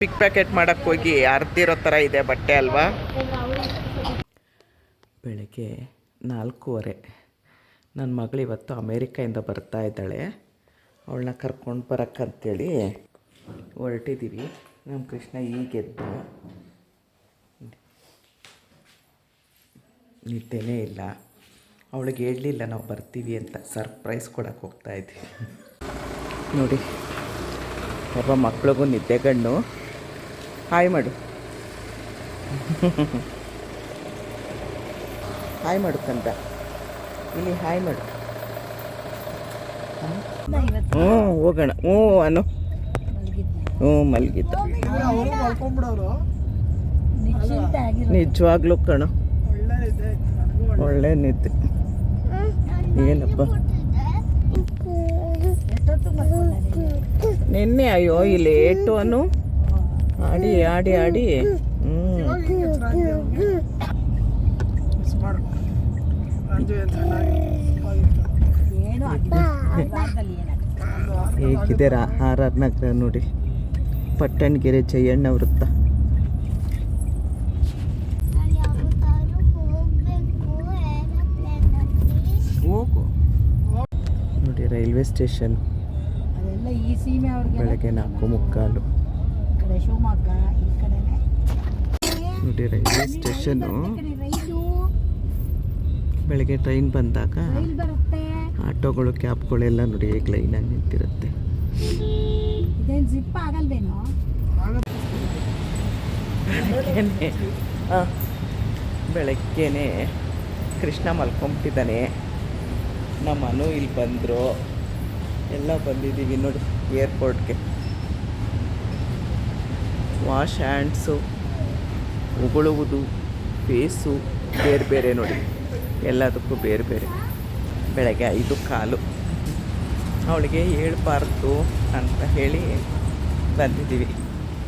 ಪಿಕ್ packet ಮಾಡೋಕ್ಕೆ ಹೋಗಿ ಅರ್ದಿರೋ ಥರ ಇದೆ ಬಟ್ಟೆ ಅಲ್ವಾ. ಬೆಳಗ್ಗೆ 4:15 ನನ್ನ ಮಗಳು ಇವತ್ತು ಅಮೇರಿಕಾಯಿಂದ ಬರ್ತಾ ಇದ್ದಾಳೆ. ಅವಳನ್ನ ಕರ್ಕೊಂಡು ಬರೋಕ್ಕಂತೇಳಿ ಹೊರಟಿದ್ದೀವಿ. ನಮ್ಮ ಕೃಷ್ಣ ಈಗೆದ್ದು ನಿದ್ದೆನೇ ಇಲ್ಲ. ಅವಳಿಗೆ ಹೇಳಲಿಲ್ಲ ನಾವು ಬರ್ತೀವಿ ಅಂತ, ಸರ್ಪ್ರೈಸ್ ಕೊಡೋಕ್ಕೆ ಹೋಗ್ತಾಯಿದ್ದೀವಿ. ನೋಡಿ ಪಾಪ ಮಕ್ಳಿಗೂ ನಿದ್ದೆಗಣ್ಣು. ಹಾಯ್ ಮಾಡು, ಹಾಯ್ ಮಾಡು ಕಂದ, ಇಲ್ಲಿ ಹಾಯ್ ಮಾಡು. ಹ್ಞೂ ಹೋಗೋಣ. ಹ್ಞೂ ಅನು, ಹ್ಞೂ ಮಲಗಿದ್ದ. ನಿಜವಾಗ್ಲೂ ಕಣೋ, ಒಳ್ಳೆ ನಿದ್ದೆ. ಏನಪ್ಪ ನಿನ್ನೆ ಅಯ್ಯೋ ಈ ಲೇಟು ಅನು, ಆಡಿ ಆಡಿ ಆಡಿ ಹೇಗಿದೆ RR ನಗರ ನೋಡಿ, ಪಟ್ಟಣಗೆರೆ ಜಯಣ್ಣ ವೃತ್ತ. ಹೋಗು ನೋಡಿ ರೈಲ್ವೆ ಸ್ಟೇಷನ್. ಬೆಳಗ್ಗೆ 4:45 ನೋಡಿ ರೈಲ್ವೆ ಸ್ಟೇಷನ್ನು. ಬೆಳಗ್ಗೆ ಟ್ರೈನ್ ಬಂದಾಗ ಆಟೋಗಳು ಕ್ಯಾಬ್ಗಳೆಲ್ಲ ನೋಡಿ ಹೇಗೆ ಲೈನಾಗಿ ನಿಂತಿರುತ್ತೆ. ಬೆಳಗ್ಗೆನೆ ಕೃಷ್ಣ ಮಲ್ಕೊಂಬಿಟ್ಟಿದ್ದಾನೆ. ನಮ್ಮ ಅನು ಇಲ್ಲಿ ಬಂದರು, ಎಲ್ಲ ಬಂದಿದ್ದೀವಿ ನೋಡಿ ಏರ್ಪೋರ್ಟ್ಗೆ. ವಾಶ್ ಹ್ಯಾಂಡ್ಸು, ಉಗುಳುವುದು, ಫೇಸು ಬೇರೆ ಬೇರೆ ನೋಡಿ, ಎಲ್ಲದಕ್ಕೂ ಬೇರೆ ಬೇರೆ. ಬೆಳಗ್ಗೆ 5:15 ಅವಳಿಗೆ ಹೇಳ್ಬಾರ್ದು ಅಂತ ಹೇಳಿ ಬಂದಿದ್ದೀವಿ.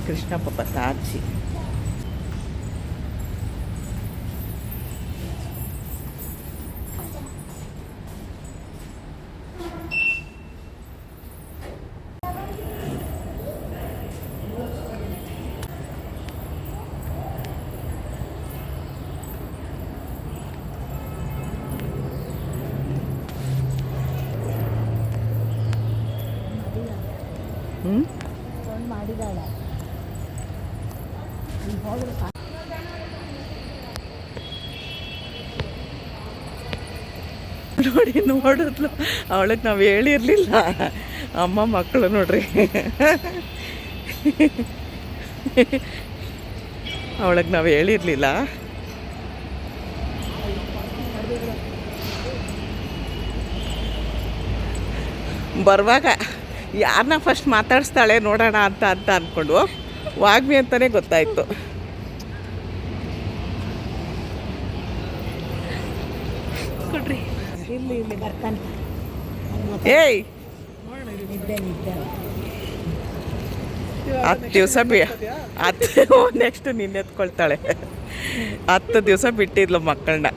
ಕೃಷ್ಣ ಪಾಪ ತಾಚಿ. ನೋಡಿ ನೋಡಿದ್ಲು, ಅವಳಿಗೆ ನಾವು ಹೇಳಿರಲಿಲ್ಲ. ಅಮ್ಮ ಮಕ್ಕಳು ನೋಡ್ರಿ, ಅವಳಿಗೆ ನಾವು ಹೇಳಿರಲಿಲ್ಲ. ಬರುವಾಗ ಯಾರನ್ನ ಫಸ್ಟ್ ಮಾತಾಡಿಸ್ತಾಳೆ ನೋಡೋಣ ಅಂತ ಅಂದ್ಕೊಂಡು ವಾಗ್ಮಿ ಅಂತಲೇ ಗೊತ್ತಾಯಿತು. ಕೊಡ್ರಿ ಇಲ್ಲಿ ಬರ್ತಾನೆ. ಏಯ್ 10 ದಿವಸ ನೆಕ್ಸ್ಟ್ ನಿನ್ನೆ ಎತ್ಕೊಳ್ತಾಳೆ. 10 ದಿವಸ ಬಿಟ್ಟಿದ್ಲು ಮಕ್ಕಳನ್ನ.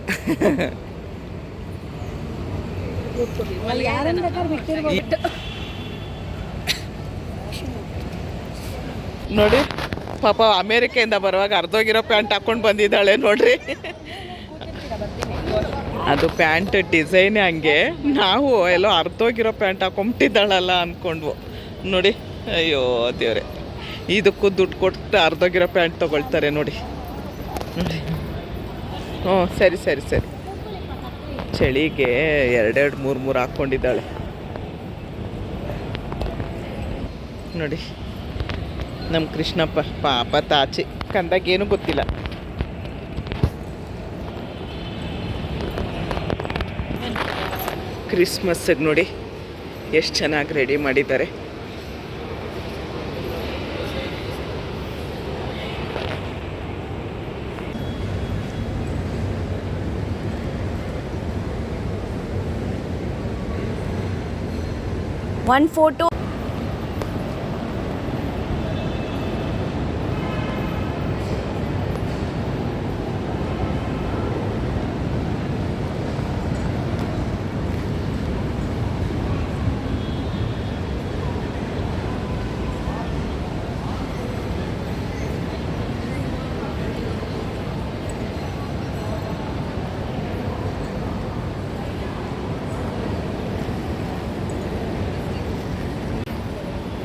ನೋಡಿ ಪಾಪ ಅಮೇರಿಕೆಯಿಂದ ಬರುವಾಗ ಅರ್ಧೋಗಿರೋ ಪ್ಯಾಂಟ್ ಹಾಕ್ಕೊಂಡು ಬಂದಿದ್ದಾಳೆ ನೋಡ್ರಿ. ಅದು ಪ್ಯಾಂಟ್ ಡಿಸೈನೇ ಹಂಗೆ. ನಾವು ಎಲ್ಲೋ ಅರ್ಧೋಗಿರೋ ಪ್ಯಾಂಟ್ ಹಾಕೊಂಬಿಟ್ಟಿದ್ದಾಳಲ್ಲ ಅಂದ್ಕೊಂಡ್ವು ನೋಡಿ. ಅಯ್ಯೋ ದೇವ್ರೆ, ಇದಕ್ಕೂ ದುಡ್ಡು ಕೊಟ್ಟು ಅರ್ಧೋಗಿರೋ ಪ್ಯಾಂಟ್ ತೊಗೊಳ್ತಾರೆ ನೋಡಿ. ಹ್ಞೂ ಸರಿ ಸರಿ ಸರಿ. ಚಳಿಗೆ 2 3 ಹಾಕ್ಕೊಂಡಿದ್ದಾಳೆ ನೋಡಿ. ನಮ್ಮ ಕೃಷ್ಣಪ್ಪ ಪಾಪ ತಾಚಿ, ಕಂದಾಗೇನು ಗೊತ್ತಿಲ್ಲ. ಕ್ರಿಸ್ಮಸ್ಸಿಗೆ ನೋಡಿ ಎಷ್ಟು ಚೆನ್ನಾಗಿ ರೆಡಿ ಮಾಡಿದ್ದಾರೆ. One photo.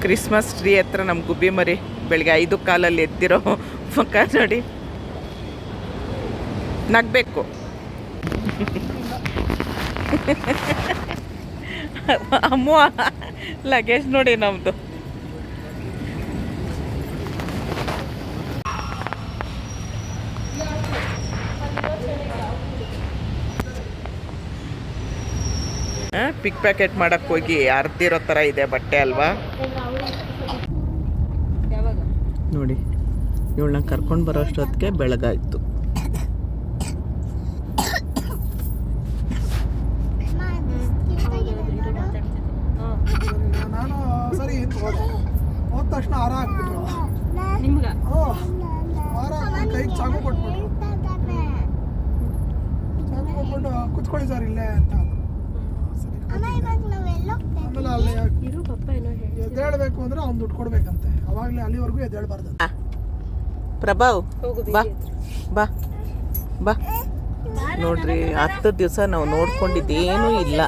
ಕ್ರಿಸ್ಮಸ್ ಟ್ರೀ ಹತ್ರ ನಮ್ಮ ಗುಬ್ಬಿ ಮರಿ ಬೆಳಗ್ಗೆ 5 ಕಾಲಲ್ಲಿ ಎದ್ದಿರೋ ಮುಖ ನೋಡಿ, ನಗಬೇಕು. ಅಮ್ಮ ಲಗೇಜ್ ನೋಡಿ ನಮ್ಮದು. ಪಿಕ್ ಪ್ಯಾಕೆಟ್ ಮಾಡಕ್ಕೆ ಹೋಗಿ ಅರ್ದಿರೋ ಥರ ಇದೆ ಬಟ್ಟೆ ಅಲ್ವಾ ನೋಡಿ. ಇವಳನ್ನ ಕರ್ಕೊಂಡು ಬರೋ ಅಷ್ಟೊತ್ತಿಗೆ ಬೆಳಗಾಯಿತು. ನಾನು ಸರಿ ಹೋದ ತಕ್ಷಣ ಹಾರ ಹಾಕ್ಬಿಟ್ರು, ಹಾರ ಕೈಗೆ ಚಾಕು ಕೊಟ್ಬಿಟ್ರು. ಚಾಕು ಕೊಟ್ಬಿಟ್ಟು ಕುತ್ಕೊಳ್ಳಿ ಸರ್ ಇಲ್ಲೇ ಅಂತ. ಆಮೇಲೆ ಅಲ್ಲಿ ಎದ್ದೇಳಬೇಕು ಅಂದ್ರೆ ಅವ್ನು ದುಡ್ಡು ಕೊಡ್ಬೇಕಂತೆ, ಅವಾಗಲೇ ಅಲ್ಲಿವರೆಗೂ ಎದ್ದೇಳಬಾರ್ದು. ಪ್ರಭಾವ್ ಬಾ ಬಾ ಬಾ. ನೋಡ್ರಿ 10 ದಿವಸ ನಾವು ನೋಡ್ಕೊಂಡಿದ್ದೇನೂ ಇಲ್ಲ.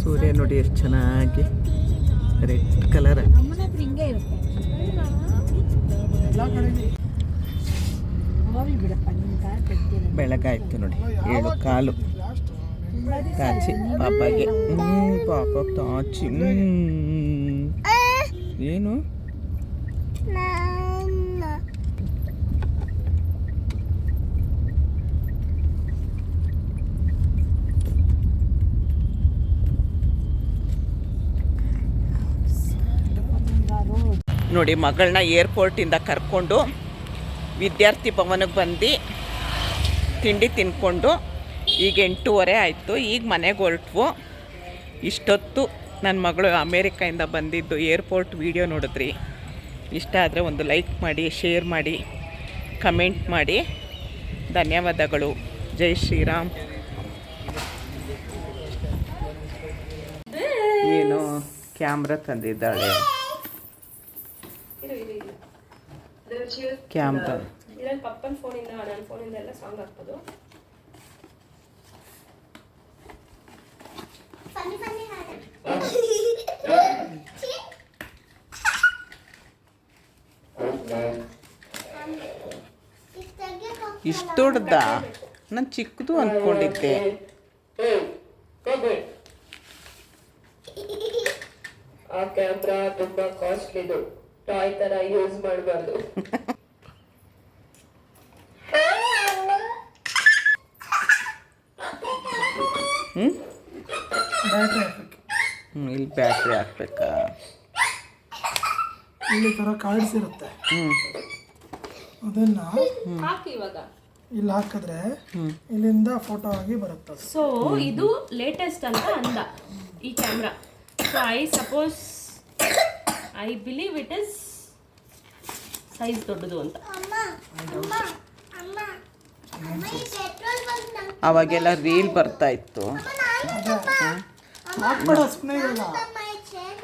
ಸೂರ್ಯ ನೋಡಿ ಎಷ್ಟು ಚೆನ್ನಾಗಿ ರೆಡ್ ಕಲರ್. ಬೆಳಗಾಯ್ತು ನೋಡಿ, 7 ಕಾಲು ತಾಚಿ ಪಾಪಾಗೆ. ಪಾಪ ತಾಚಿ ಏನು ನೋಡಿ. ಮಗಳನ್ನ ಏರ್ಪೋರ್ಟಿಂದ ಕರ್ಕೊಂಡು ವಿದ್ಯಾರ್ಥಿ ಭವನಕ್ಕೆ ಬಂದು ತಿಂಡಿ ತಿನ್ಕೊಂಡು ಈಗ 8:30 ಆಯಿತು. ಈಗ ಮನೆಗೆ ಹೊರಟ್ವು. ಇಷ್ಟೊತ್ತು ನನ್ನ ಮಗಳು ಅಮೇರಿಕಾಯಿಂದ ಬಂದಿದ್ದು ಏರ್ಪೋರ್ಟ್ ವಿಡಿಯೋ ನೋಡಿದ್ರಿ. ಇಷ್ಟ ಆದರೆ ಒಂದು ಲೈಕ್ ಮಾಡಿ, ಶೇರ್ ಮಾಡಿ, ಕಮೆಂಟ್ ಮಾಡಿ. ಧನ್ಯವಾದಗಳು. ಜೈ ಶ್ರೀರಾಮ್. ಏನು ಕ್ಯಾಮ್ರಾ ತಂದಿದ್ದಾಳೆ. ಕ್ಯಾಮ್ರಾ ಪಪ್ಪನ ಫೋನಿಂದ ನನ್ನ ಫೋನಿಂದ ಎಲ್ಲ ಸಾಂಗ್ ಹಾಕ್ಬೋದು. ಇಷ್ಟು ದೊಡ್ಡದ? ನಾನು ಚಿಕ್ಕದು ಅಂದ್ಕೊಂಡಿದ್ದೆ. ಆ ಕ್ಯಾಮ್ರಾ ತುಂಬಾ ಕಾಸ್ಟ್ಲಿದು, ಟಾಯ್ ತರ ಯೂಸ್ ಮಾಡಬಾರ್ದು. ಇಲ್ಲಿ ಬ್ಯಾಟ್ರಿ ಹಾಕ್ಬೇಕಾ? ಇಲ್ಲಿ ತರ ಕಾರ್ಡ್ಸ್ ಇರುತ್ತೆ, ಅದನ್ನ ಹಾಕಿ ಇವಾಗ ಇಲ್ಲಿ ಹಾಕಿದ್ರೆ ಇಲ್ಲಿಂದ ಫೋಟೋ ಆಗಿ ಬರುತ್ತೆ. ಸೊ ಇದು ಲೇಟೆಸ್ಟ್ ಅಂತ ಅಂದ ಈ camera. So I believe it is size ದೊಡ್ಡದು ಅಂತ. ಅವಾಗೆಲ್ಲ ರೀಲ್ ಬರ್ತಾ ಇತ್ತು.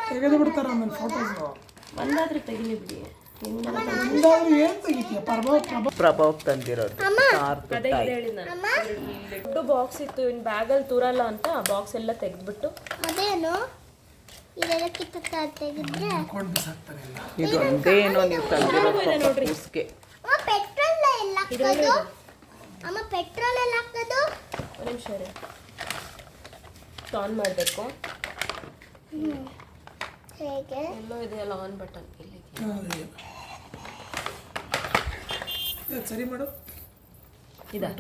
ತೆಗೆದು ಬಿಡ್ತಾರ ಆಮೇಲೆ ಫೋಟೋಸ್. ಒಂದಾದ್ರೂ ತೆಗಿಲಿ ಬಿಡಿ. ಪ್ರಭಾವ್ ತಂದಿರೋದು ಅದೇ ಹೇಳಿದ ದೊಡ್ಡ ಬಾಕ್ಸ್ ಇತ್ತು, ಇನ್ ಬ್ಯಾಗಲ್ಲಿ ತೂರಲ್ಲ ಅಂತ ಬಾಕ್ಸ್ ಎಲ್ಲ ತೆಗೆದ್ಬಿಟ್ಟು ಇದು ಒಂದೇನೋ ನೀವು ತಂದಿರೋದು. ಒಂದು ನಿಮಿಷ ಆನ್ ಮಾಡಬೇಕು. ಎಲ್ಲೋ ಇದೆ ಅಲ್ಲ ಆನ್ ಬಟನ್. ಇಲ್ಲಿ ಸರಿ ಮಾಡು. ಇದಾ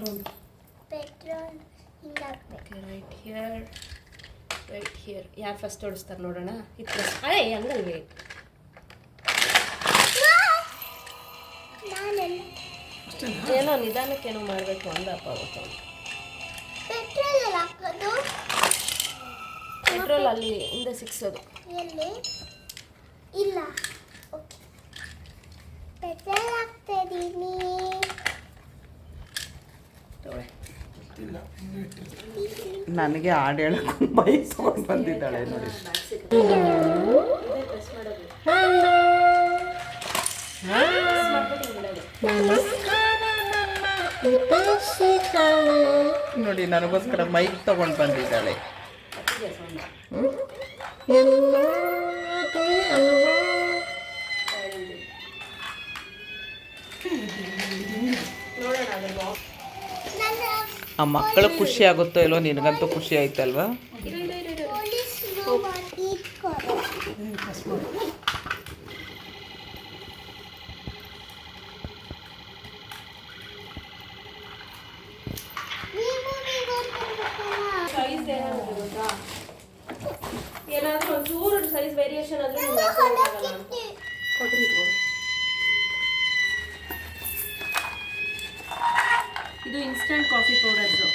ರೈಟ್ ಹಿಯರ್ ಯಾರು ಫಸ್ಟ್ ಓಡಿಸ್ತಾರೆ ನೋಡೋಣ. ಅದೇ ಹಂಗಲ್ವೇ ಏನೋ ನಿಧಾನಕ್ಕೇನೋ ಮಾಡಬೇಕು ಅಂದಪ್ಪ ಅವತ್ತು. ಪೆಟ್ರೋಲ್ ಅಲ್ಲಿ ಹಿಂದೆ ಸಿಕ್ಸೋದು ಇಲ್ಲ. ಪೆಟ್ರೋಲ್ ಹಾಕ್ತಾ ಇದೀನಿ. ಇಲ್ಲ ಹಿಂಗೆ ಇಟ್ಟಿರ್ತೀನಿ. ನನಗೆ ಹಾಡು ಹೇಳಕ್ಕೆ ಬಯಸ್ಕೊಂಡು ಬಂದಿದ್ದಾಳೆ ನೋಡಿ. ನೋಡಿ ನನಗೋಸ್ಕರ ಮೈಕ್ ತಗೊಂಡು ಬಂದಿದ್ದಾಳೆ. ಆ ಮಕ್ಕಳು ಖುಷಿ ಆಗುತ್ತೋ ಇಲ್ಲೋ, ನಿನಗಂತೂ ಖುಷಿ ಆಯ್ತಲ್ವಾ? ಸೈಜ್ ಏನಾದರೂ ಒಂಚೂರು ಸೈಜ್ ವೇರಿಯೇಷನ್ ಆದರೆ ಕೊಡ್ರಿ. ಇದು ಇನ್ಸ್ಟಂಟ್ ಕಾಫಿ ಪೌಡರ್ಸು.